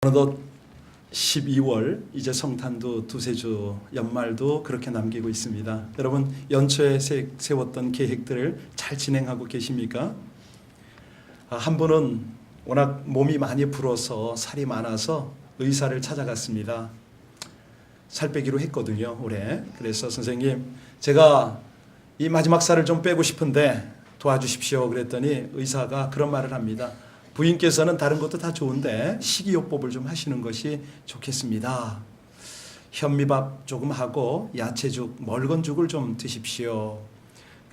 어느덧 12월 이제 성탄도 두세 주 연말도 그렇게 남기고 있습니다. 여러분 연초에 세웠던 계획들을 잘 진행하고 계십니까? 한 분은 워낙 몸이 많이 불어서 살이 많아서 의사를 찾아갔습니다. 살 빼기로 했거든요, 올해. 그래서 선생님, 제가 이 마지막 살을 좀 빼고 싶은데 도와주십시오. 그랬더니 의사가 그런 말을 합니다. 부인께서는 다른 것도 다 좋은데 식이요법을 좀 하시는 것이 좋겠습니다. 현미밥 조금 하고 야채죽, 멀건죽을 좀 드십시오.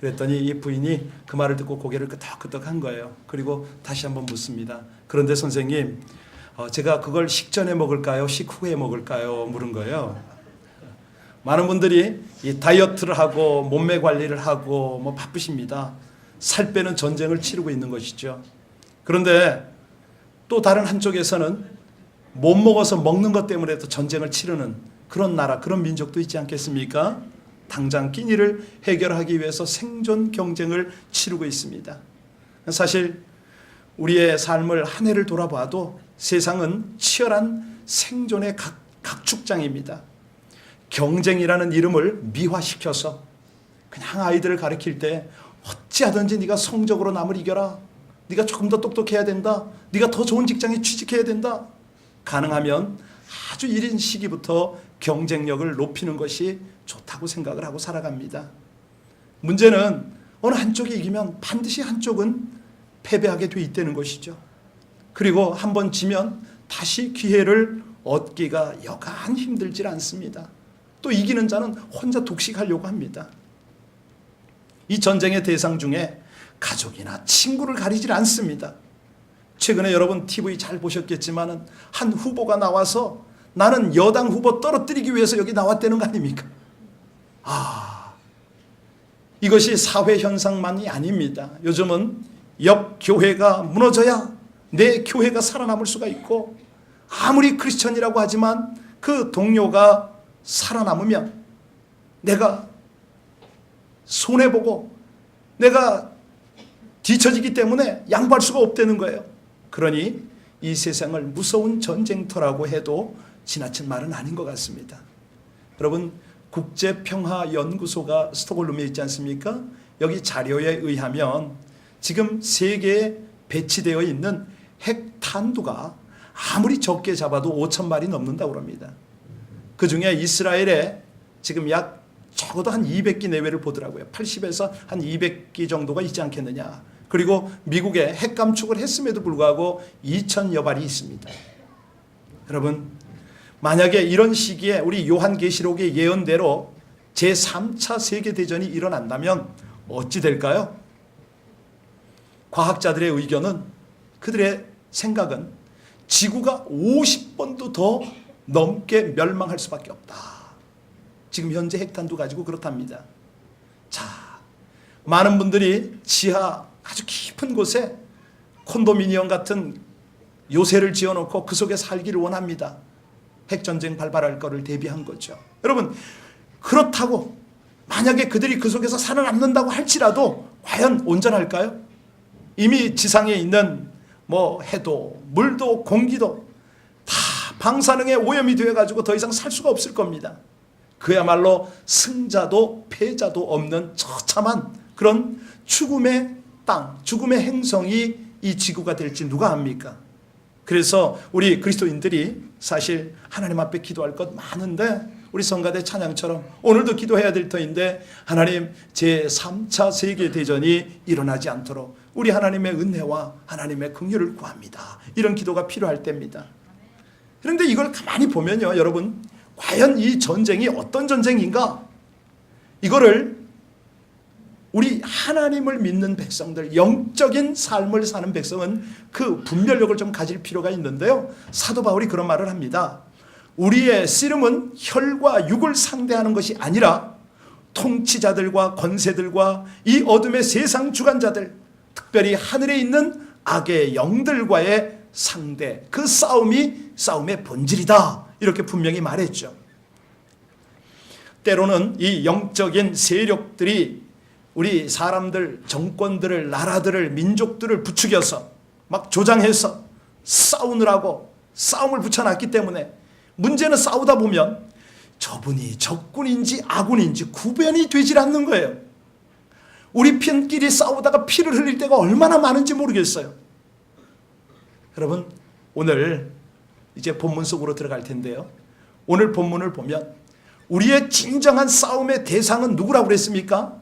그랬더니 이 부인이 그 말을 듣고 고개를 끄덕끄덕 한 거예요. 그리고 다시 한번 묻습니다. 그런데 선생님, 제가 그걸 식전에 먹을까요? 식후에 먹을까요? 물은 거예요. 많은 분들이 이 다이어트를 하고 몸매 관리를 하고 뭐 바쁘십니다. 살 빼는 전쟁을 치르고 있는 것이죠. 그런데 또 다른 한쪽에서는 못 먹어서 먹는 것 때문에 또 전쟁을 치르는 그런 나라, 그런 민족도 있지 않겠습니까? 당장 끼니를 해결하기 위해서 생존 경쟁을 치르고 있습니다. 사실 우리의 삶을 한 해를 돌아봐도 세상은 치열한 생존의 각축장입니다. 경쟁이라는 이름을 미화시켜서 그냥 아이들을 가르칠 때 어찌하든지 네가 성적으로 남을 이겨라. 네가 조금 더 똑똑해야 된다. 네가 더 좋은 직장에 취직해야 된다. 가능하면 아주 이른 시기부터 경쟁력을 높이는 것이 좋다고 생각을 하고 살아갑니다. 문제는 어느 한쪽이 이기면 반드시 한쪽은 패배하게 돼 있다는 것이죠. 그리고 한번 지면 다시 기회를 얻기가 여간 힘들질 않습니다. 또 이기는 자는 혼자 독식하려고 합니다. 이 전쟁의 대상 중에 가족이나 친구를 가리질 않습니다. 최근에 여러분 TV 잘 보셨겠지만 한 후보가 나와서 나는 여당 후보 떨어뜨리기 위해서 여기 나왔다는 거 아닙니까? 이것이 사회 현상만이 아닙니다. 요즘은 옆 교회가 무너져야 내 교회가 살아남을 수가 있고, 아무리 크리스천이라고 하지만 그 동료가 살아남으면 내가 손해보고 내가 뒤처지기 때문에 양보할 수가 없다는 거예요. 그러니 이 세상을 무서운 전쟁터라고 해도 지나친 말은 아닌 것 같습니다. 여러분, 국제평화연구소가 스톡홀름에 있지 않습니까? 여기 자료에 의하면 지금 세계에 배치되어 있는 핵탄두가 아무리 적게 잡아도 5,000발이 넘는다고 합니다. 그 중에 이스라엘에 지금 적어도 한 200기 내외를 보더라고요. 80에서 한 200기 정도가 있지 않겠느냐. 그리고 미국에 핵 감축을 했음에도 불구하고 2,000여 발이 있습니다. 여러분, 만약에 이런 시기에 우리 요한계시록의 예언대로 제3차 세계대전이 일어난다면 어찌 될까요? 과학자들의 의견은, 그들의 생각은 지구가 50번도 더 넘게 멸망할 수밖에 없다. 지금 현재 핵탄두 가지고 그렇답니다. 자, 많은 분들이 지하 아주 깊은 곳에 콘도미니엄 같은 요새를 지어놓고 그 속에 살기를 원합니다. 핵전쟁 발발할 거를 대비한 거죠. 여러분, 그렇다고 만약에 그들이 그 속에서 살아남는다고 할지라도 과연 온전할까요? 이미 지상에 있는 해도, 물도, 공기도 다 방사능에 오염이 되어가지고 더 이상 살 수가 없을 겁니다. 그야말로 승자도 패자도 없는 처참한 그런 죽음의 땅, 죽음의 행성이 이 지구가 될지 누가 압니까? 그래서 우리 그리스도인들이 사실 하나님 앞에 기도할 것 많은데, 우리 성가대 찬양처럼 오늘도 기도해야 될 터인데, 하나님 제3차 세계대전이 일어나지 않도록 우리 하나님의 은혜와 하나님의 긍휼을 구합니다. 이런 기도가 필요할 때입니다. 그런데 이걸 가만히 보면요, 여러분, 과연 이 전쟁이 어떤 전쟁인가? 이거를 우리 하나님을 믿는 백성들, 영적인 삶을 사는 백성은 그 분별력을 좀 가질 필요가 있는데요. 사도 바울이 그런 말을 합니다. 우리의 씨름은 혈과 육을 상대하는 것이 아니라 통치자들과 권세들과 이 어둠의 세상 주관자들, 특별히 하늘에 있는 악의 영들과의 상대, 그 싸움이 싸움의 본질이다. 이렇게 분명히 말했죠. 때로는 이 영적인 세력들이 우리 사람들, 정권들을, 나라들을, 민족들을 부추겨서 막 조장해서 싸우느라고 싸움을 붙여놨기 때문에 문제는 싸우다 보면 저분이 적군인지 아군인지 구별이 되질 않는 거예요. 우리 편끼리 싸우다가 피를 흘릴 때가 얼마나 많은지 모르겠어요. 여러분, 오늘 이제 본문 속으로 들어갈 텐데요. 오늘 본문을 보면 우리의 진정한 싸움의 대상은 누구라고 그랬습니까?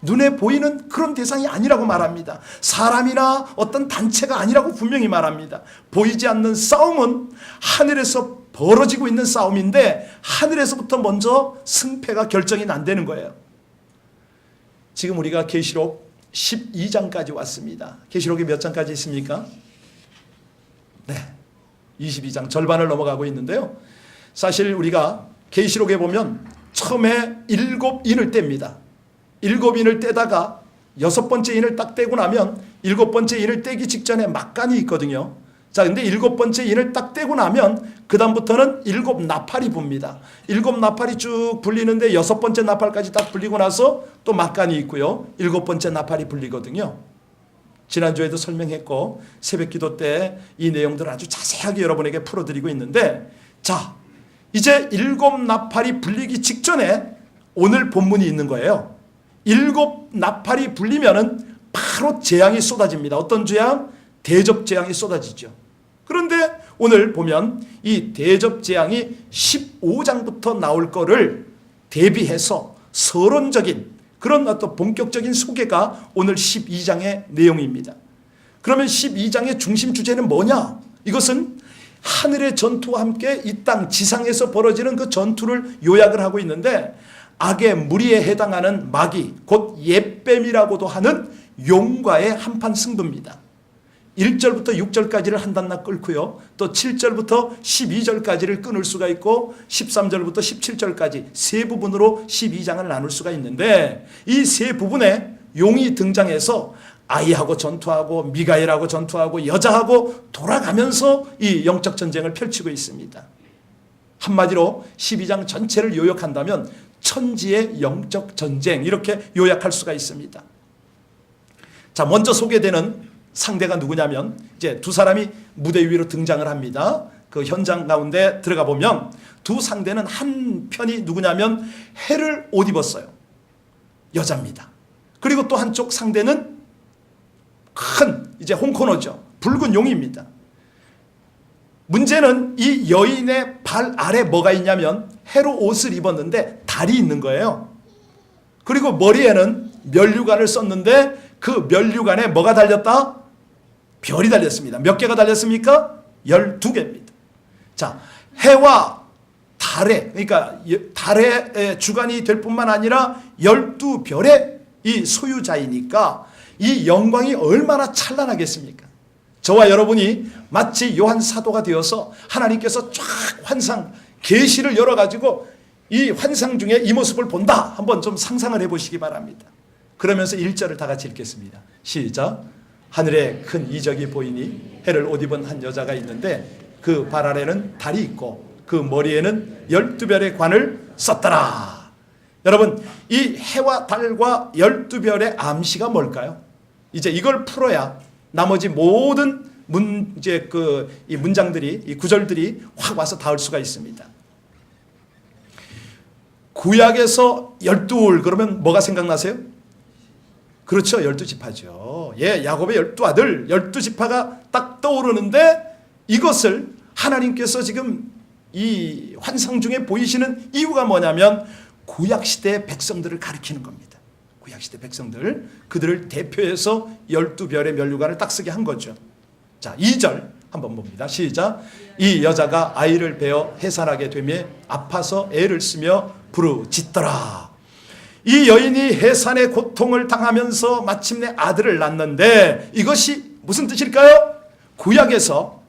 눈에 보이는 그런 대상이 아니라고 말합니다. 사람이나 어떤 단체가 아니라고 분명히 말합니다. 보이지 않는 싸움은 하늘에서 벌어지고 있는 싸움인데 하늘에서부터 먼저 승패가 결정이 난다는 거예요. 지금 우리가 계시록 12장까지 왔습니다. 계시록이 몇 장까지 있습니까? 네, 22장 절반을 넘어가고 있는데요. 사실 우리가 계시록에 보면 처음에 7인을 뗍니다. 7인을 떼다가 6번째 인을 딱 떼고 나면 7번째 인을 떼기 직전에 막간이 있거든요. 자, 근데 7번째 인을 딱 떼고 나면 그 다음부터는 7나팔이 붑니다. 7나팔이 쭉 불리는데 6번째 나팔까지 딱 불리고 나서 또 막간이 있고요. 7번째 나팔이 불리거든요. 지난주에도 설명했고 새벽기도 때 이 내용들을 아주 자세하게 여러분에게 풀어드리고 있는데, 자, 이제 7나팔이 불리기 직전에 오늘 본문이 있는 거예요. 7나팔이 불리면은 바로 재앙이 쏟아집니다. 어떤 재앙? 대접 재앙이 쏟아지죠. 그런데 오늘 보면 이 대접 재앙이 15장부터 나올 거를 대비해서 서론적인 그런 어떤 본격적인 소개가 오늘 12장의 내용입니다. 그러면 12장의 중심 주제는 뭐냐? 이것은 하늘의 전투와 함께 이 땅 지상에서 벌어지는 그 전투를 요약을 하고 있는데, 악의 무리에 해당하는 마귀, 곧 옛뱀이라고도 하는 용과의 한판 승부입니다. 1절부터 6절까지를 한 단락 끊고요. 또 7절부터 12절까지를 끊을 수가 있고 13절부터 17절까지 세 부분으로 12장을 나눌 수가 있는데, 이 세 부분에 용이 등장해서 아이하고 전투하고 미가엘하고 전투하고 여자하고 돌아가면서 이 영적 전쟁을 펼치고 있습니다. 한마디로 12장 전체를 요약한다면 천지의 영적 전쟁, 이렇게 요약할 수가 있습니다. 자, 먼저 소개되는 상대가 누구냐면 이제 두 사람이 무대 위로 등장을 합니다. 그 현장 가운데 들어가 보면 두 상대는 한 편이 누구냐면 해를 옷 입었어요. 여자입니다. 그리고 또 한쪽 상대는 큰 이제 홍코노죠. 붉은 용입니다. 문제는 이 여인의 발 아래 뭐가 있냐면 해로 옷을 입었는데 달이 있는 거예요. 그리고 머리에는 면류관을 썼는데 그 면류관에 뭐가 달렸다? 별이 달렸습니다. 몇 개가 달렸습니까? 12개입니다. 자, 해와 달에, 그러니까 달의 주관이 될 뿐만 아니라 12별의 이 소유자이니까 이 영광이 얼마나 찬란하겠습니까? 저와 여러분이 마치 요한 사도가 되어서 하나님께서 쫙 환상, 계시를 열어가지고 이 환상 중에 이 모습을 본다. 한번 좀 상상을 해보시기 바랍니다. 그러면서 1절을 다 같이 읽겠습니다. 시작. 하늘에 큰 이적이 보이니 해를 옷 입은 한 여자가 있는데 그 발 아래는 달이 있고 그 머리에는 12별의 관을 썼더라. 여러분, 이 해와 달과 12별의 암시가 뭘까요? 이제 이걸 풀어야 나머지 모든 이 문장들이, 이 구절들이 확 와서 닿을 수가 있습니다. 구약에서 12울 그러면 뭐가 생각나세요? 그렇죠. 12지파죠. 예, 야곱의 12아들, 12지파가 딱 떠오르는데 이것을 하나님께서 지금 이 환상 중에 보이시는 이유가 뭐냐면 구약시대 백성들을 가리키는 겁니다. 구약시대 백성들, 그들을 대표해서 12별의 면류관을 딱 쓰게 한 거죠. 자, 2절 한번 봅니다. 시작. 이 여자가 아이를 베어 해산하게 되며 아파서 애를 쓰며 부르짖더라. 이 여인이 해산의 고통을 당하면서 마침내 아들을 낳는데 이것이 무슨 뜻일까요? 구약에서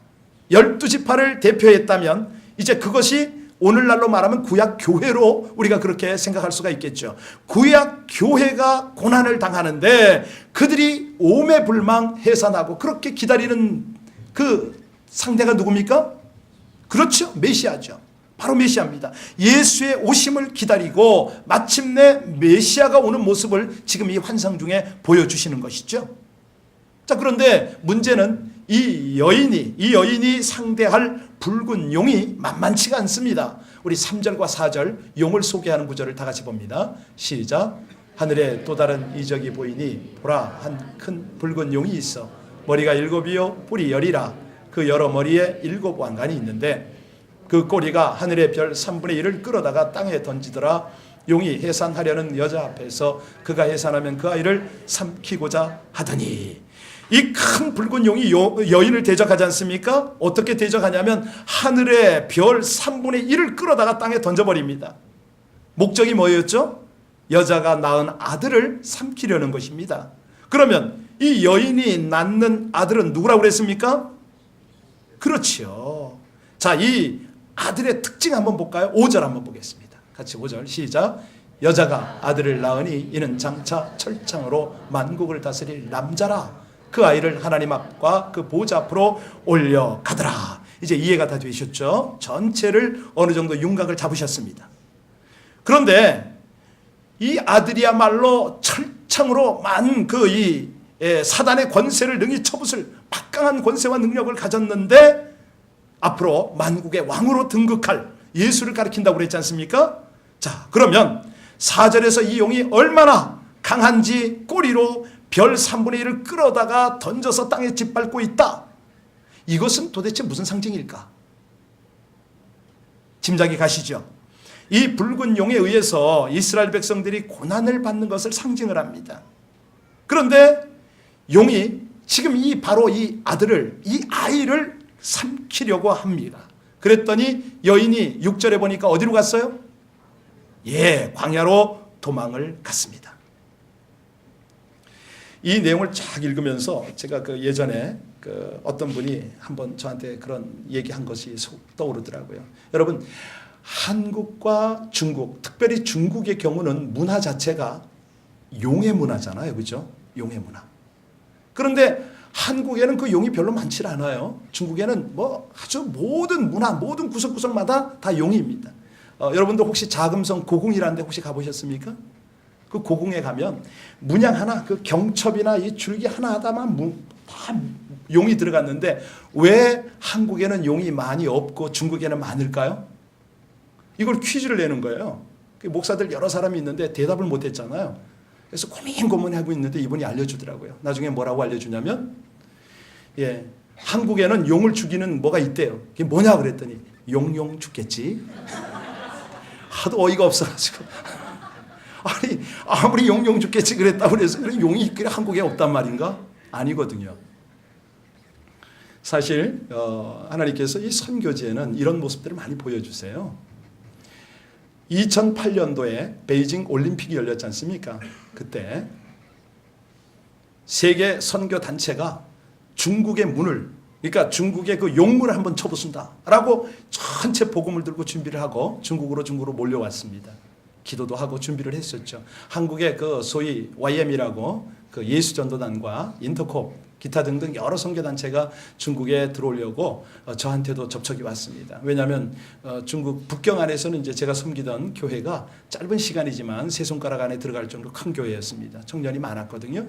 12지파를 대표했다면 이제 그것이 오늘날로 말하면 구약 교회로 우리가 그렇게 생각할 수가 있겠죠. 구약 교회가 고난을 당하는데 그들이 오매불망 해산하고 그렇게 기다리는 그 상대가 누굽니까? 그렇죠. 메시아죠. 바로 메시아입니다. 예수의 오심을 기다리고 마침내 메시아가 오는 모습을 지금 이 환상 중에 보여주시는 것이죠. 자, 그런데 문제는 이 여인이 상대할 붉은 용이 만만치가 않습니다. 우리 3절과 4절 용을 소개하는 구절을 다 같이 봅니다. 시작. 하늘에 또 다른 이적이 보이니 보라 한 큰 붉은 용이 있어 머리가 7이요 뿔이 10이라 그 여러 머리에 7 왕관이 있는데 그 꼬리가 하늘의 별 3분의 1을 끌어다가 땅에 던지더라. 용이 해산하려는 여자 앞에서 그가 해산하면 그 아이를 삼키고자 하더니 이 큰 붉은 용이 여인을 대적하지 않습니까? 어떻게 대적하냐면 하늘의 별 3분의 1을 끌어다가 땅에 던져버립니다. 목적이 뭐였죠? 여자가 낳은 아들을 삼키려는 것입니다. 그러면 이 여인이 낳는 아들은 누구라고 그랬습니까? 그렇지요. 자, 이 아들의 특징 한번 볼까요? 5절 한번 보겠습니다. 같이 5절 시작. 여자가 아들을 낳으니 이는 장차 철창으로 만국을 다스릴 남자라. 그 아이를 하나님 앞과 그 보좌 앞으로 올려가더라. 이제 이해가 다 되셨죠? 전체를 어느 정도 윤곽을 잡으셨습니다. 그런데 이 아들이야말로 철창으로 사단의 권세를 능히 쳐부술 막강한 권세와 능력을 가졌는데 앞으로 만국의 왕으로 등극할 예수를 가리킨다고 그랬지 않습니까? 자, 그러면 4절에서 이 용이 얼마나 강한지 꼬리로 별 3분의 1을 끌어다가 던져서 땅에 짓밟고 있다. 이것은 도대체 무슨 상징일까? 짐작이 가시죠? 이 붉은 용에 의해서 이스라엘 백성들이 고난을 받는 것을 상징을 합니다. 그런데 용이 지금 바로 이 아이를 삼키려고 합니다. 그랬더니 여인이 6절에 보니까 어디로 갔어요? 광야로 도망을 갔습니다. 이 내용을 쫙 읽으면서 제가 예전에 어떤 분이 한번 저한테 그런 얘기한 것이 떠오르더라고요. 여러분, 한국과 중국, 특별히 중국의 경우는 문화 자체가 용의 문화잖아요. 그죠? 용의 문화. 그런데 한국에는 그 용이 별로 많지 않아요. 중국에는 아주 모든 문화, 모든 구석구석마다 다 용입니다. 여러분들 혹시 자금성 고궁이라는 데 혹시 가보셨습니까? 그 고궁에 가면 문양 하나, 그 경첩이나 이 줄기 하나하나만 다 용이 들어갔는데 왜 한국에는 용이 많이 없고 중국에는 많을까요? 이걸 퀴즈를 내는 거예요. 목사들 여러 사람이 있는데 대답을 못했잖아요. 그래서 고민하고 있는데 이분이 알려주더라고요. 나중에 뭐라고 알려주냐면 한국에는 용을 죽이는 뭐가 있대요. 그게 뭐냐 그랬더니 용용 죽겠지. 하도 어이가 없어가지고 아니 아무리 용용 죽겠지 그랬다고 그래서 용이 한국에 없단 말인가? 아니거든요. 사실 하나님께서 이 선교지에는 이런 모습들을 많이 보여주세요. 2008년도에 베이징 올림픽이 열렸지 않습니까? 그때 세계 선교 단체가 중국의 문을, 그러니까 중국의 그 용문을 한번 쳐부순다라고 전체 복음을 들고 준비를 하고 중국으로 몰려왔습니다. 기도도 하고 준비를 했었죠. 한국의 그 소위 YM이라고 그 예수전도단과 인터콥 기타 등등 여러 선교단체가 중국에 들어오려고 저한테도 접촉이 왔습니다. 왜냐하면 중국 북경 안에서는 이제 제가 섬기던 교회가 짧은 시간이지만 세 손가락 안에 들어갈 정도로 큰 교회였습니다. 청년이 많았거든요.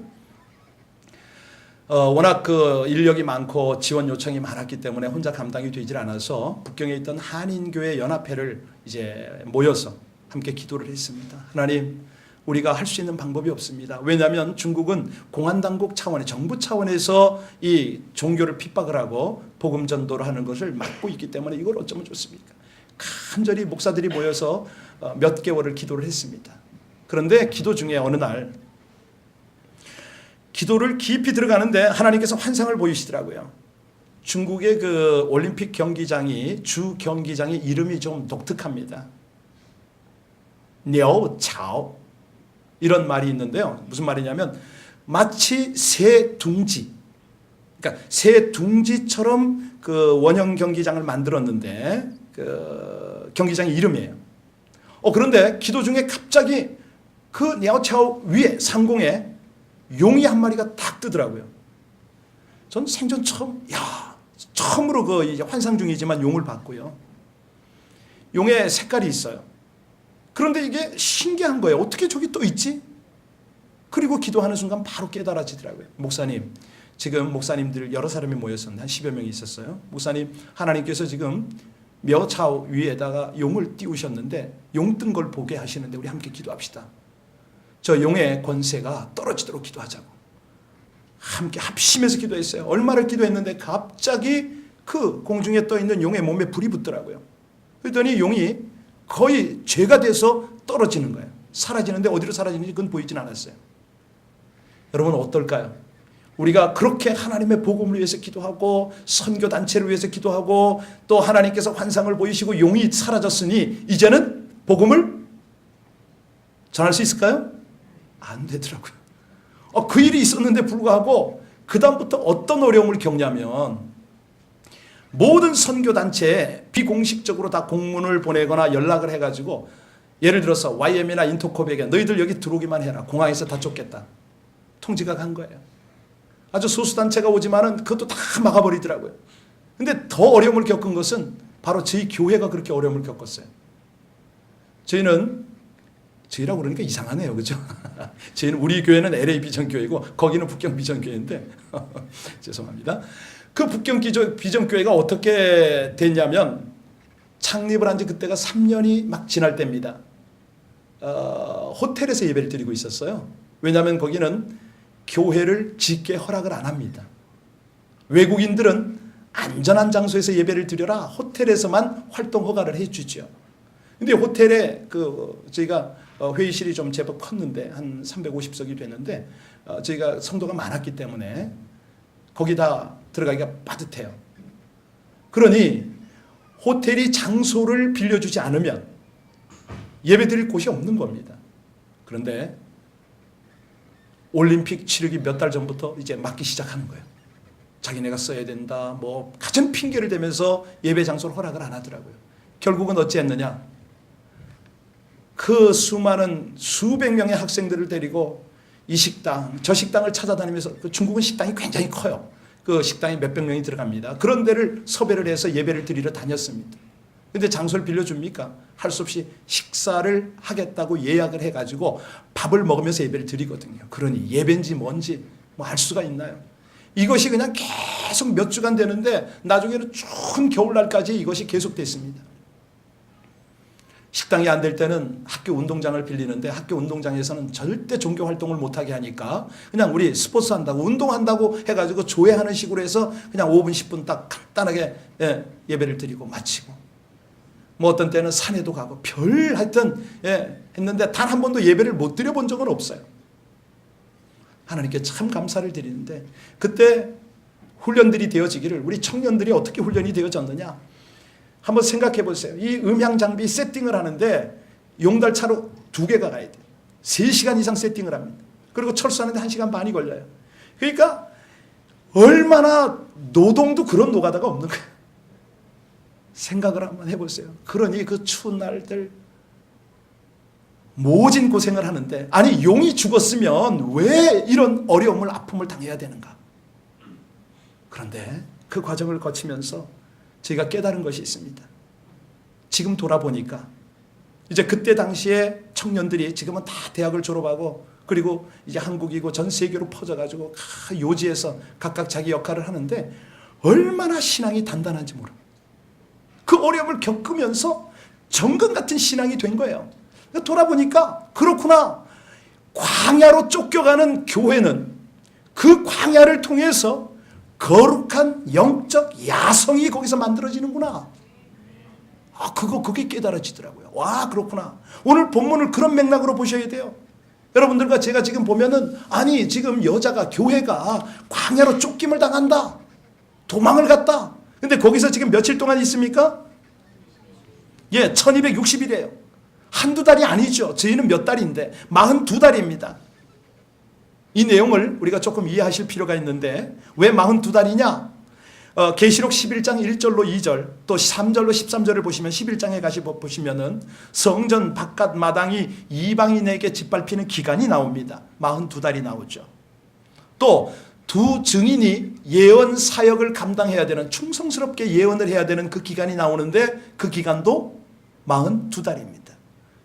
워낙 그 인력이 많고 지원 요청이 많았기 때문에 혼자 감당이 되질 않아서 북경에 있던 한인교회 연합회를 이제 모여서 함께 기도를 했습니다. 하나님, 우리가 할 수 있는 방법이 없습니다. 왜냐하면 중국은 공안당국 차원의 정부 차원에서 이 종교를 핍박을 하고 복음 전도를 하는 것을 막고 있기 때문에 이걸 어쩌면 좋습니까? 간절히 목사들이 모여서 몇 개월을 기도를 했습니다. 그런데 기도 중에 어느 날 기도를 깊이 들어가는데 하나님께서 환상을 보이시더라고요. 중국의 그 올림픽 경기장이 주 경기장의 이름이 좀 독특합니다. 녀차오 이런 말이 있는데요. 무슨 말이냐면 마치 새 둥지, 그러니까 새 둥지처럼 그 원형 경기장을 만들었는데 그 경기장의 이름이에요. 그런데 기도 중에 갑자기 그 냐오차오 위에 상공에 용이 한 마리가 딱 뜨더라고요. 전 생전 처음으로 그 이제 환상 중이지만 용을 봤고요. 용의 색깔이 있어요. 그런데 이게 신기한 거예요. 어떻게 저기 또 있지? 그리고 기도하는 순간 바로 깨달아지더라고요. 목사님, 지금 목사님들 여러 사람이 모였었는데 한 10여 명이 있었어요. 목사님, 하나님께서 지금 묘차 위에다가 용을 띄우셨는데 용 뜬 걸 보게 하시는데 우리 함께 기도합시다. 저 용의 권세가 떨어지도록 기도하자고 함께 합심해서 기도했어요. 얼마를 기도했는데 갑자기 그 공중에 떠 있는 용의 몸에 불이 붙더라고요. 그랬더니 용이 거의 죄가 돼서 떨어지는 거예요. 사라지는데 어디로 사라지는지 그건 보이진 않았어요. 여러분 어떨까요? 우리가 그렇게 하나님의 복음을 위해서 기도하고 선교단체를 위해서 기도하고 또 하나님께서 환상을 보이시고 용이 사라졌으니 이제는 복음을 전할 수 있을까요? 안 되더라고요. 그 일이 있었는데 불구하고 그 다음부터 어떤 어려움을 겪냐면 모든 선교단체에 비공식적으로 다 공문을 보내거나 연락을 해가지고 예를 들어서 YM이나 인터콥에게 너희들 여기 들어오기만 해라. 공항에서 다 쫓겠다. 통지가 간 거예요. 아주 소수단체가 오지만은 그것도 다 막아버리더라고요. 근데 더 어려움을 겪은 것은 바로 저희 교회가 그렇게 어려움을 겪었어요. 저희라고 그러니까 이상하네요. 그죠? 우리 교회는 LA 비전교회고 거기는 북경 비전교회인데 죄송합니다. 그 북경 비전교회가 어떻게 됐냐면 창립을 한 지 그때가 3년이 막 지날 때입니다. 호텔에서 예배를 드리고 있었어요. 왜냐하면 거기는 교회를 짓게 허락을 안 합니다. 외국인들은 안전한 장소에서 예배를 드려라 호텔에서만 활동 허가를 해주죠. 근데 호텔에 저희가 회의실이 좀 제법 컸는데 한 350석이 되는데 저희가 성도가 많았기 때문에 거기다 들어가기가 빠듯해요. 그러니 호텔이 장소를 빌려주지 않으면 예배 드릴 곳이 없는 겁니다. 그런데 올림픽 치르기 몇 달 전부터 이제 막기 시작하는 거예요. 자기네가 써야 된다 뭐 가진 핑계를 대면서 예배 장소를 허락을 안 하더라고요. 결국은 어찌했느냐, 그 수많은 수백 명의 학생들을 데리고 이 식당 저 식당을 찾아다니면서 중국은 식당이 굉장히 커요. 그 식당에 몇백 명이 들어갑니다. 그런 데를 섭외를 해서 예배를 드리러 다녔습니다. 근데 장소를 빌려줍니까? 할 수 없이 식사를 하겠다고 예약을 해가지고 밥을 먹으면서 예배를 드리거든요. 그러니 예배인지 뭔지 뭐 알 수가 있나요? 이것이 그냥 계속 몇 주간 되는데 나중에는 추운 겨울날까지 이것이 계속됐습니다. 식당이 안 될 때는 학교 운동장을 빌리는데 학교 운동장에서는 절대 종교 활동을 못하게 하니까 그냥 우리 스포츠 한다고 운동한다고 해가지고 조회하는 식으로 해서 그냥 5분 10분 딱 간단하게 예배를 드리고 마치고 뭐 어떤 때는 산에도 가고 하여튼 했는데 단 한 번도 예배를 못 드려본 적은 없어요. 하나님께 참 감사를 드리는데 그때 훈련들이 되어지기를 우리 청년들이 어떻게 훈련이 되어졌느냐 한번 생각해 보세요. 이 음향 장비 세팅을 하는데 용달차로 2개가 가야 돼요. 3시간 이상 세팅을 합니다. 그리고 철수하는데 1시간 반이 걸려요. 그러니까 얼마나 노동도 그런 노가다가 없는 거예요. 생각을 한번 해보세요. 그러니 그 추운 날들 모진 고생을 하는데 아니 용이 죽었으면 왜 이런 어려움을 아픔을 당해야 되는가. 그런데 그 과정을 거치면서 저희가 깨달은 것이 있습니다. 지금 돌아보니까 이제 그때 당시에 청년들이 지금은 다 대학을 졸업하고 그리고 이제 한국이고 전 세계로 퍼져가지고 요지에서 각각 자기 역할을 하는데 얼마나 신앙이 단단한지 모릅니다. 그 어려움을 겪으면서 정금 같은 신앙이 된 거예요. 돌아보니까 그렇구나. 광야로 쫓겨가는 교회는 그 광야를 통해서 거룩한 영적 야성이 거기서 만들어지는구나. 그게 깨달아지더라고요. 와, 그렇구나. 오늘 본문을 그런 맥락으로 보셔야 돼요. 여러분들과 제가 지금 보면은 아니 지금 여자가 교회가 광야로 쫓김을 당한다. 도망을 갔다. 근데 거기서 지금 며칠 동안 있습니까? 1260일이에요. 한두 달이 아니죠. 저희는 몇 달인데 42달입니다. 이 내용을 우리가 조금 이해하실 필요가 있는데 왜 42달이냐? 계시록 11장 1절로 2절 또 3절로 13절을 보시면 11장에 보시면은 성전 바깥 마당이 이방인에게 짓밟히는 기간이 나옵니다. 42달이 나오죠. 또 두 증인이 예언 사역을 감당해야 되는 충성스럽게 예언을 해야 되는 그 기간이 나오는데 그 기간도 42달입니다.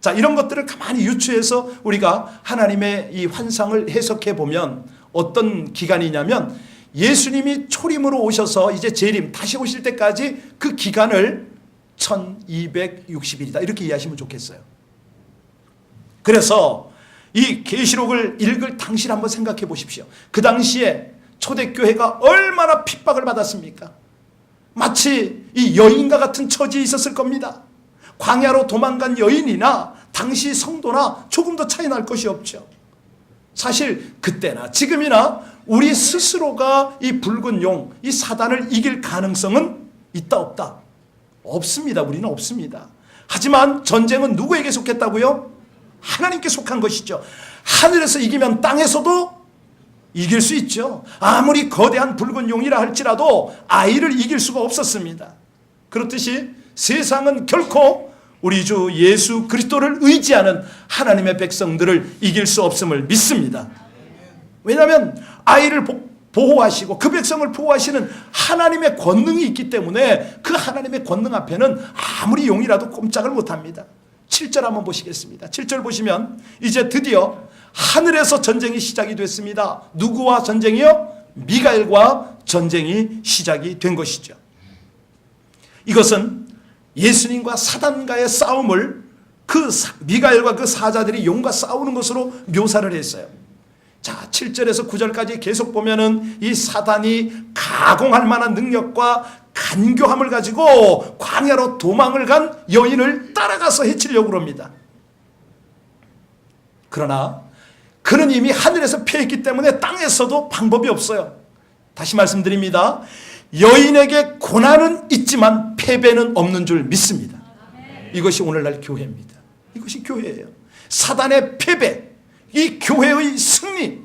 자, 이런 것들을 가만히 유추해서 우리가 하나님의 이 환상을 해석해 보면 어떤 기간이냐면 예수님이 초림으로 오셔서 이제 재림 다시 오실 때까지 그 기간을 1260일이다 이렇게 이해하시면 좋겠어요. 그래서 이 계시록을 읽을 당시를 한번 생각해 보십시오. 그 당시에 초대교회가 얼마나 핍박을 받았습니까? 마치 이 여인과 같은 처지에 있었을 겁니다. 광야로 도망간 여인이나 당시 성도나 조금 더 차이 날 것이 없죠. 사실 그때나 지금이나 우리 스스로가 이 붉은 용, 이 사단을 이길 가능성은 있다 없다? 없습니다. 우리는 없습니다. 하지만 전쟁은 누구에게 속했다고요? 하나님께 속한 것이죠. 하늘에서 이기면 땅에서도 이길 수 있죠. 아무리 거대한 붉은 용이라 할지라도 아이를 이길 수가 없었습니다. 그렇듯이 세상은 결코 우리 주 예수 그리스도를 의지하는 하나님의 백성들을 이길 수 없음을 믿습니다. 왜냐하면 아이를 보호하시고 그 백성을 보호하시는 하나님의 권능이 있기 때문에 그 하나님의 권능 앞에는 아무리 용이라도 꼼짝을 못합니다. 7절 한번 보시겠습니다. 7절 보시면 이제 드디어 하늘에서 전쟁이 시작이 됐습니다. 누구와 전쟁이요? 미가엘과 전쟁이 시작이 된 것이죠. 이것은 예수님과 사단과의 싸움을 그 미가엘과 그 사자들이 용과 싸우는 것으로 묘사를 했어요. 자, 7절에서 9절까지 계속 보면은 이 사단이 가공할 만한 능력과 간교함을 가지고 광야로 도망을 간 여인을 따라가서 해치려고 합니다. 그러나 그는 이미 하늘에서 패했기 때문에 땅에서도 방법이 없어요. 다시 말씀드립니다. 여인에게 고난은 있지만 패배는 없는 줄 믿습니다. 이것이 오늘날 교회입니다. 이것이 교회예요. 사단의 패배, 이 교회의 승리,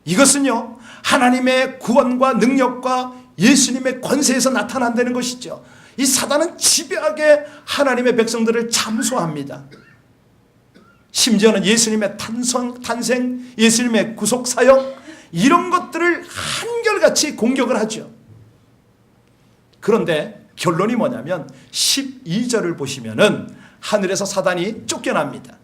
이것은요 하나님의 구원과 능력과 예수님의 권세에서 나타난다는 것이죠. 이 사단은 집요하게 하나님의 백성들을 참소합니다. 심지어는 예수님의 탄생, 예수님의 구속사역 이런 것들을 한결같이 공격을 하죠. 그런데 결론이 뭐냐면 12절을 보시면은 하늘에서 사단이 쫓겨납니다.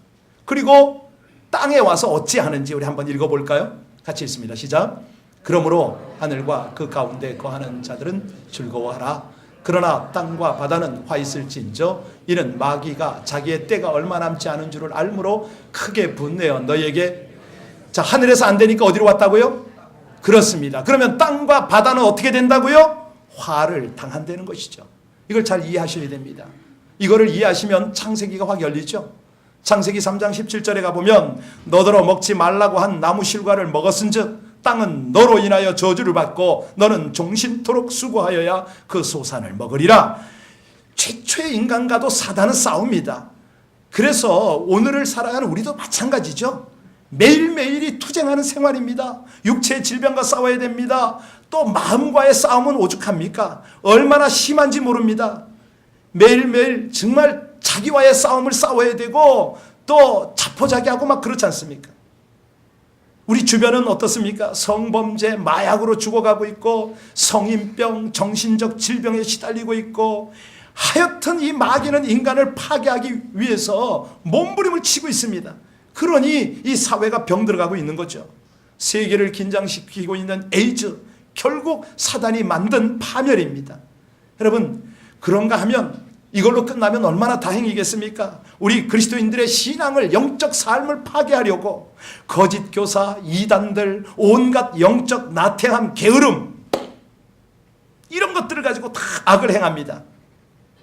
그리고 땅에 와서 어찌하는지 우리 한번 읽어볼까요? 같이 읽습니다. 시작. 그러므로 하늘과 그 가운데 거하는 자들은 즐거워하라. 그러나 땅과 바다는 화 있을진저 이는 마귀가 자기의 때가 얼마 남지 않은 줄을 알므로 크게 분내어 너희에게. 자, 하늘에서 안 되니까 어디로 왔다고요? 그렇습니다. 그러면 땅과 바다는 어떻게 된다고요? 화를 당한다는 것이죠. 이걸 잘 이해하셔야 됩니다. 이거를 이해하시면 창세기가 확 열리죠. 창세기 3장 17절에 가보면 너더러 먹지 말라고 한 나무 실과를 먹었은즉 땅은 너로 인하여 저주를 받고 너는 종신토록 수고하여야 그 소산을 먹으리라. 최초의 인간과도 사단은 싸웁니다. 그래서 오늘을 살아가는 우리도 마찬가지죠. 매일매일이 투쟁하는 생활입니다. 육체의 질병과 싸워야 됩니다. 또 마음과의 싸움은 오죽합니까? 얼마나 심한지 모릅니다. 매일매일 정말 자기와의 싸움을 싸워야 되고 또 자포자기하고 막 그렇지 않습니까? 우리 주변은 어떻습니까? 성범죄, 마약으로 죽어가고 있고 성인병, 정신적 질병에 시달리고 있고 하여튼 이 마귀는 인간을 파괴하기 위해서 몸부림을 치고 있습니다. 그러니 이 사회가 병들어가고 있는 거죠. 세계를 긴장시키고 있는 에이즈, 결국 사단이 만든 파멸입니다. 여러분, 그런가 하면 이걸로 끝나면 얼마나 다행이겠습니까? 우리 그리스도인들의 신앙을, 영적 삶을 파괴하려고 거짓 교사, 이단들, 온갖 영적 나태함, 게으름 이런 것들을 가지고 다 악을 행합니다.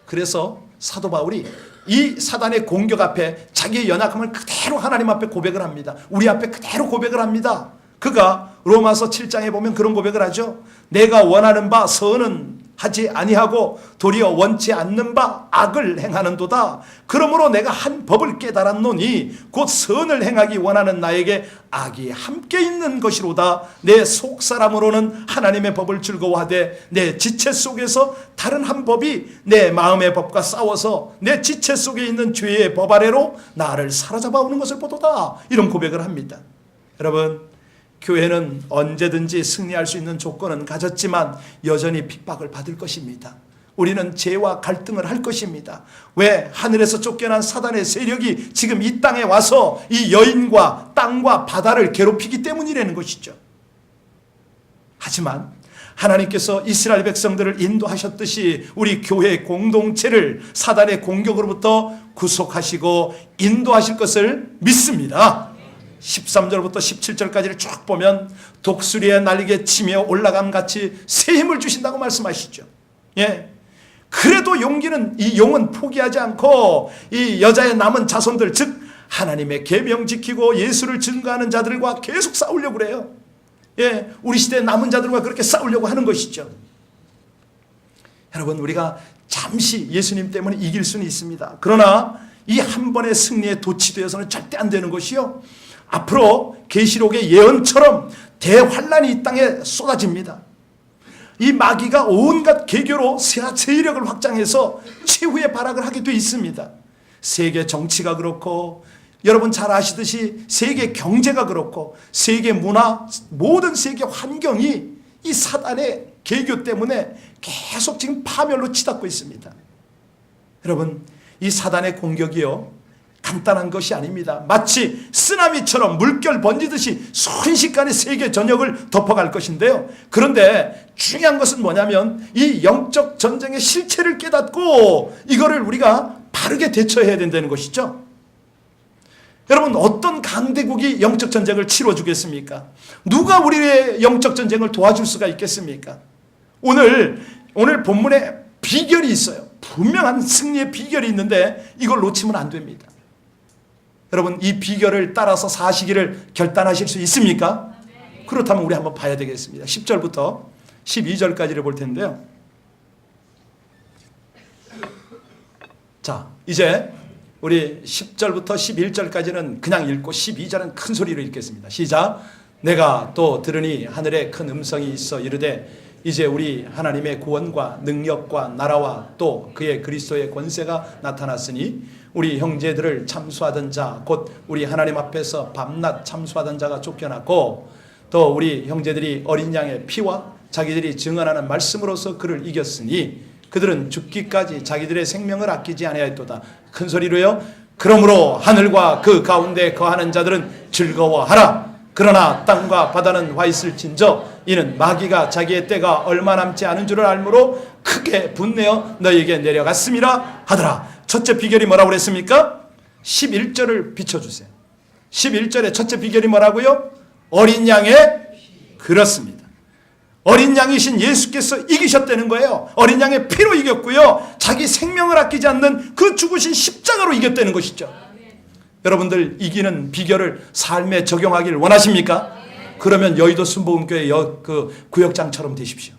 그래서 사도 바울이 이 사단의 공격 앞에 자기의 연약함을 그대로 하나님 앞에 고백을 합니다. 우리 앞에 그대로 고백을 합니다. 그가 로마서 7장에 보면 그런 고백을 하죠. 내가 원하는 바 선은 하지 아니하고 도리어 원치 않는 바 악을 행하는도다. 그러므로 내가 한 법을 깨달았노니 곧 선을 행하기 원하는 나에게 악이 함께 있는 것이로다. 내 속사람으로는 하나님의 법을 즐거워하되 내 지체 속에서 다른 한 법이 내 마음의 법과 싸워서 내 지체 속에 있는 죄의 법 아래로 나를 사로잡아오는 것을 보도다. 이런 고백을 합니다. 여러분, 교회는 언제든지 승리할 수 있는 조건은 가졌지만 여전히 핍박을 받을 것입니다. 우리는 죄와 갈등을 할 것입니다. 왜? 하늘에서 쫓겨난 사단의 세력이 지금 이 땅에 와서 이 여인과 땅과 바다를 괴롭히기 때문이라는 것이죠. 하지만 하나님께서 이스라엘 백성들을 인도하셨듯이 우리 교회 공동체를 사단의 공격으로부터 구속하시고 인도하실 것을 믿습니다. 13절부터 17절까지를 쭉 보면 독수리의 날개 치며 올라감같이 새 힘을 주신다고 말씀하시죠. 예. 그래도 이 용은 포기하지 않고 이 여자의 남은 자손들, 즉 하나님의 계명 지키고 예수를 증거하는 자들과 계속 싸우려고 그래요. 예, 우리 시대의 남은 자들과 그렇게 싸우려고 하는 것이죠. 여러분, 우리가 잠시 예수님 때문에 이길 수는 있습니다. 그러나 이 한 번의 승리에 도취되어서는 절대 안 되는 것이요, 앞으로 계시록의 예언처럼 대환란이 이 땅에 쏟아집니다. 이 마귀가 온갖 계교로 세력을 확장해서 최후의 발악을 하게 돼 있습니다. 세계 정치가 그렇고, 여러분 잘 아시듯이 세계 경제가 그렇고, 세계 문화, 모든 세계 환경이 이 사단의 계교 때문에 계속 지금 파멸로 치닫고 있습니다. 여러분, 이 사단의 공격이요, 간단한 것이 아닙니다. 마치 쓰나미처럼 물결 번지듯이 순식간에 세계 전역을 덮어갈 것인데요. 그런데 중요한 것은 뭐냐면 이 영적 전쟁의 실체를 깨닫고 이거를 우리가 바르게 대처해야 된다는 것이죠. 여러분, 어떤 강대국이 영적 전쟁을 치러주겠습니까? 누가 우리의 영적 전쟁을 도와줄 수가 있겠습니까? 오늘 본문에 비결이 있어요. 분명한 승리의 비결이 있는데 이걸 놓치면 안 됩니다. 여러분, 이 비결을 따라서 사시기를 결단하실 수 있습니까? 그렇다면 우리 한번 봐야 되겠습니다. 10절부터 12절까지를 볼 텐데요. 자, 이제 우리 10절부터 11절까지는 그냥 읽고 12절은 큰 소리로 읽겠습니다. 시작. 내가 또 들으니 하늘에 큰 음성이 있어 이르되 이제 우리 하나님의 구원과 능력과 나라와 또 그의 그리스도의 권세가 나타났으니 우리 형제들을 참수하던 자 곧 우리 하나님 앞에서 밤낮 참수하던 자가 쫓겨났고 또 우리 형제들이 어린 양의 피와 자기들이 증언하는 말씀으로서 그를 이겼으니 그들은 죽기까지 자기들의 생명을 아끼지 아니하였도다. 큰 소리로요. 그러므로 하늘과 그 가운데 거하는 자들은 즐거워하라. 그러나 땅과 바다는 와 있을진저 이는 마귀가 자기의 때가 얼마 남지 않은 줄을 알므로 크게 분내어 너희에게 내려갔음이라 하더라. 첫째 비결이 뭐라고 그랬습니까? 11절을 비춰주세요. 11절의 첫째 비결이 뭐라고요? 어린 양의, 그렇습니다. 어린 양이신 예수께서 이기셨다는 거예요. 어린 양의 피로 이겼고요, 자기 생명을 아끼지 않는 그 죽으신 십자가로 이겼다는 것이죠. 여러분들, 이기는 비결을 삶에 적용하기를 원하십니까? 그러면 여의도 순복음교회 구역장처럼 되십시오.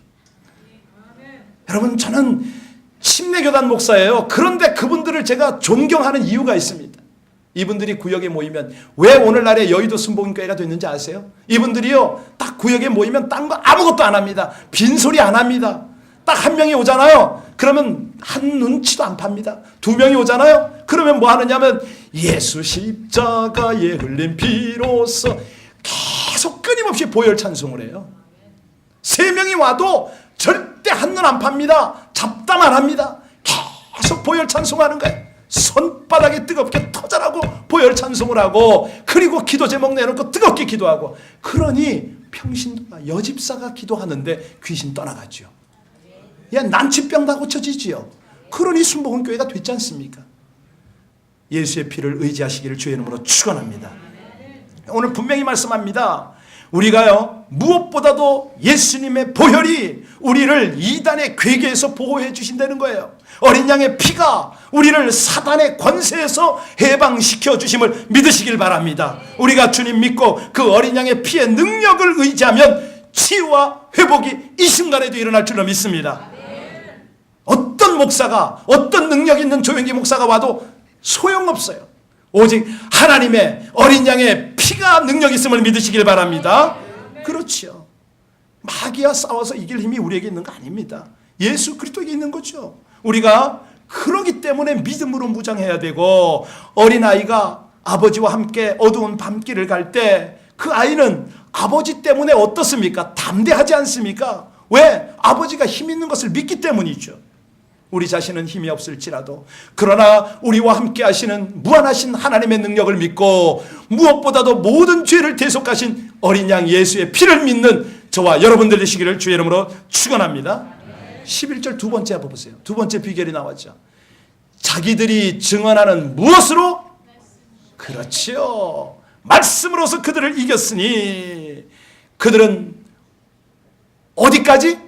여러분, 저는 침례교단 목사예요. 그런데 그분들을 제가 존경하는 이유가 있습니다. 이분들이 구역에 모이면 왜 오늘날에 여의도 순복음교회가 됐는지 아세요? 이분들이요, 딱 구역에 모이면 딴 거 아무것도 안 합니다. 빈소리 안 합니다. 딱 한 명이 오잖아요. 그러면 한 눈치도 안 팝니다. 두 명이 오잖아요. 그러면 뭐 하느냐면 예수 십자가에 흘린 피로써 계속 끊임없이 보혈 찬송을 해요. 세 명이 와도 절대 한눈 안 팝니다. 잡담 안 합니다. 계속 보혈 찬송하는 거예요. 손바닥이 뜨겁게 터져라고 보혈 찬송을 하고, 그리고 기도 제목 내놓고 뜨겁게 기도하고. 그러니 평신도가 여집사가 기도하는데 귀신 떠나가죠. 야, 난치병 다 고쳐지지요. 그러니 순복음교회가 됐지 않습니까? 예수의 피를 의지하시기를 주의 이름으로 축원합니다. 오늘 분명히 말씀합니다. 우리가요, 무엇보다도 예수님의 보혈이 우리를 이단의 괴계에서 보호해 주신다는 거예요. 어린 양의 피가 우리를 사단의 권세에서 해방시켜 주심을 믿으시길 바랍니다. 우리가 주님 믿고 그 어린 양의 피의 능력을 의지하면 치유와 회복이 이 순간에도 일어날 줄로 믿습니다. 어떤 목사가, 어떤 능력 있는 조영기 목사가 와도 소용없어요. 오직 하나님의 어린 양의 피가 능력 있음을 믿으시길 바랍니다. 그렇죠. 마귀와 싸워서 이길 힘이 우리에게 있는 거 아닙니다. 예수 그리스도에게 있는 거죠. 우리가 그러기 때문에 믿음으로 무장해야 되고, 어린아이가 아버지와 함께 어두운 밤길을 갈 때 그 아이는 아버지 때문에 어떻습니까? 담대하지 않습니까? 왜? 아버지가 힘 있는 것을 믿기 때문이죠. 우리 자신은 힘이 없을지라도, 그러나 우리와 함께 하시는 무한하신 하나님의 능력을 믿고 무엇보다도 모든 죄를 대속하신 어린 양 예수의 피를 믿는 저와 여러분들 되시기를 주의 이름으로 축원합니다. 11절 두 번째 한번 보세요. 두 번째 비결이 나왔죠. 자기들이 증언하는 무엇으로? 그렇지요. 말씀으로서 그들을 이겼으니 그들은 어디까지?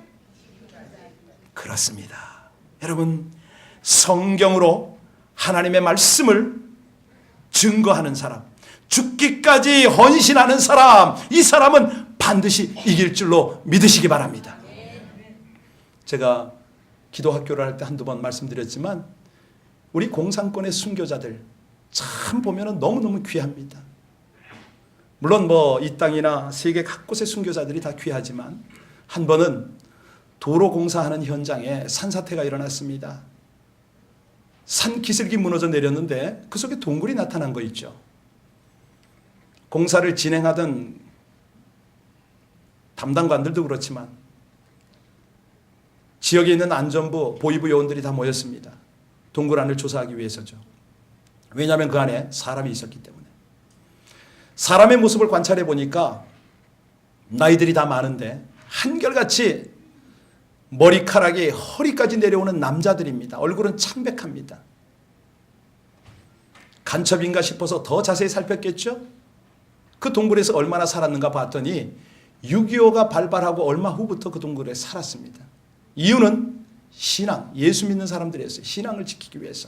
그렇습니다. 여러분, 성경으로 하나님의 말씀을 증거하는 사람, 죽기까지 헌신하는 사람, 이 사람은 반드시 이길 줄로 믿으시기 바랍니다. 제가 기도학교를 할 때 한두 번 말씀드렸지만 우리 공산권의 순교자들 참 보면 너무너무 귀합니다. 물론 이 땅이나 세계 각곳의 순교자들이 다 귀하지만 한 번은 도로 공사하는 현장에 산사태가 일어났습니다. 산 기슭이 무너져 내렸는데 그 속에 동굴이 나타난 거 있죠. 공사를 진행하던 담당관들도 그렇지만 지역에 있는 안전부, 보위부 요원들이 다 모였습니다. 동굴 안을 조사하기 위해서죠. 왜냐하면 그 안에 사람이 있었기 때문에. 사람의 모습을 관찰해 보니까 나이들이 다 많은데 한결같이 머리카락이 허리까지 내려오는 남자들입니다. 얼굴은 창백합니다. 간첩인가 싶어서 더 자세히 살폈겠죠? 그 동굴에서 얼마나 살았는가 봤더니 6.25가 발발하고 얼마 후부터 그 동굴에 살았습니다. 이유는 신앙, 예수 믿는 사람들이었어요. 신앙을 지키기 위해서.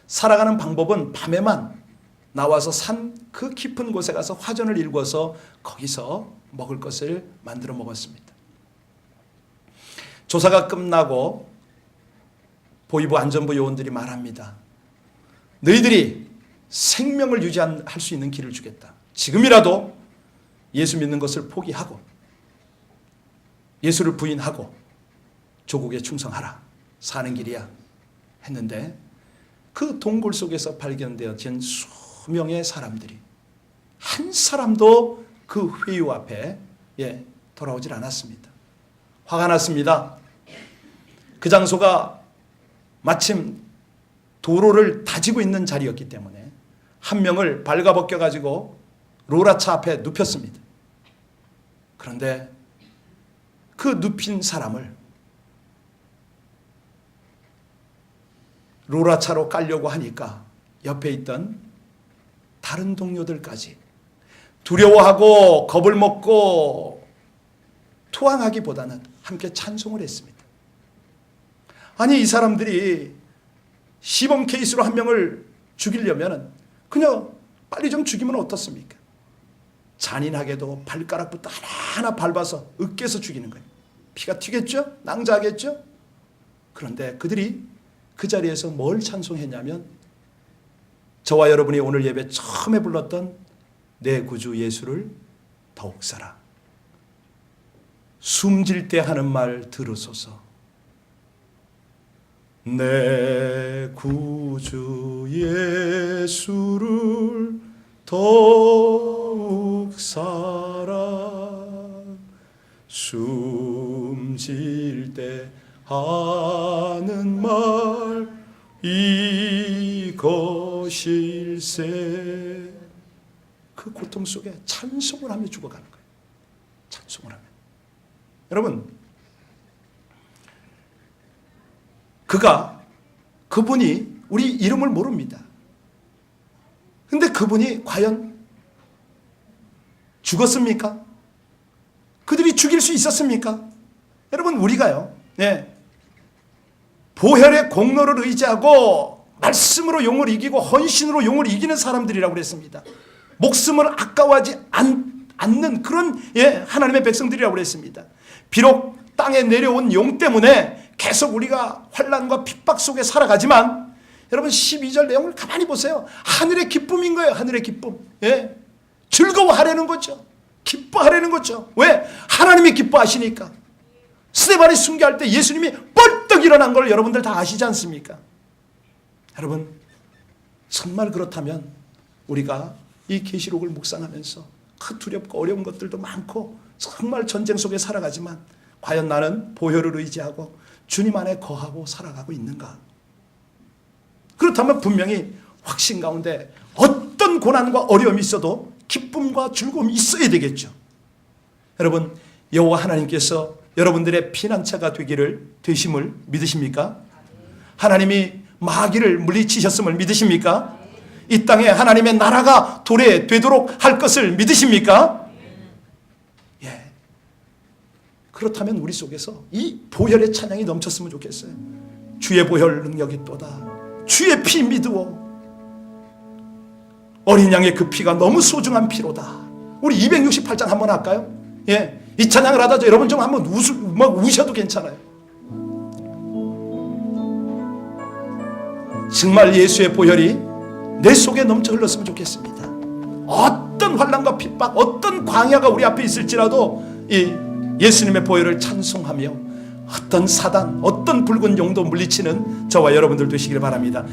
살아가는 방법은 밤에만 나와서 산 그 깊은 곳에 가서 화전을 일궈서 거기서 먹을 것을 만들어 먹었습니다. 조사가 끝나고 보위부 안전부 요원들이 말합니다. 너희들이 생명을 유지할 수 있는 길을 주겠다. 지금이라도 예수 믿는 것을 포기하고 예수를 부인하고 조국에 충성하라. 사는 길이야. 했는데 그 동굴 속에서 발견되어진 수명의 사람들이 한 사람도 그 회유 앞에 돌아오질 않았습니다. 화가 났습니다. 그 장소가 마침 도로를 다지고 있는 자리였기 때문에 한 명을 발가벗겨 가지고 로라차 앞에 눕혔습니다. 그런데 그 눕힌 사람을 로라차로 깔려고 하니까 옆에 있던 다른 동료들까지 두려워하고 겁을 먹고 투항하기보다는 함께 찬송을 했습니다. 아니, 이 사람들이 시범 케이스로 한 명을 죽이려면 그냥 빨리 좀 죽이면 어떻습니까? 잔인하게도 발가락부터 하나하나 밟아서 으깨서 죽이는 거예요. 피가 튀겠죠? 낭자하겠죠? 그런데 그들이 그 자리에서 뭘 찬송했냐면 저와 여러분이 오늘 예배 처음에 불렀던 내 구주 예수를 더욱 사랑. 숨질 때 하는 말 들으소서. 내 구주 예수를 더욱 사랑. 숨질 때 하는 말 이것일세. 그 고통 속에 찬송을 하며 죽어가는 거예요. 찬송을 하며. 여러분, 그분이 우리 이름을 모릅니다. 근데 그분이 과연 죽었습니까? 그들이 죽일 수 있었습니까? 여러분, 우리가요, 보혈의 공로를 의지하고 말씀으로 용을 이기고 헌신으로 용을 이기는 사람들이라고 그랬습니다. 목숨을 아까워하지 않는 그런 하나님의 백성들이라고 그랬습니다. 비록 땅에 내려온 용 때문에 계속 우리가 환난과 핍박 속에 살아가지만 여러분 12절 내용을 가만히 보세요. 하늘의 기쁨인 거예요. 하늘의 기쁨. 즐거워하려는 거죠. 기뻐하려는 거죠. 왜? 하나님이 기뻐하시니까. 스데반이 순교할 때 예수님이 벌떡 일어난 걸 여러분들 다 아시지 않습니까? 여러분, 정말 그렇다면 우리가 이 계시록을 묵상하면서 그 두렵고 어려운 것들도 많고 정말 전쟁 속에 살아가지만 과연 나는 보혈을 의지하고 주님 안에 거하고 살아가고 있는가? 그렇다면 분명히 확신 가운데 어떤 고난과 어려움이 있어도 기쁨과 즐거움이 있어야 되겠죠. 여러분, 여호와 하나님께서 여러분들의 피난처가 되심을 믿으십니까? 하나님이 마귀를 물리치셨음을 믿으십니까? 이 땅에 하나님의 나라가 도래되도록 할 것을 믿으십니까? 예. 그렇다면 우리 속에서 이 보혈의 찬양이 넘쳤으면 좋겠어요. 주의 보혈 능력이 있도다. 주의 피 믿으오. 어린 양의 그 피가 너무 소중한 피로다. 우리 268장 한번 할까요? 예. 이 찬양을 하다 여러분 좀 한번 우셔도 괜찮아요. 정말 예수의 보혈이 내 속에 넘쳐 흘렀으면 좋겠습니다. 어떤 환난과 핍박, 어떤 광야가 우리 앞에 있을지라도 이 예수님의 보혈을 찬송하며 어떤 사단, 어떤 붉은 용도 물리치는 저와 여러분들 되시길 바랍니다.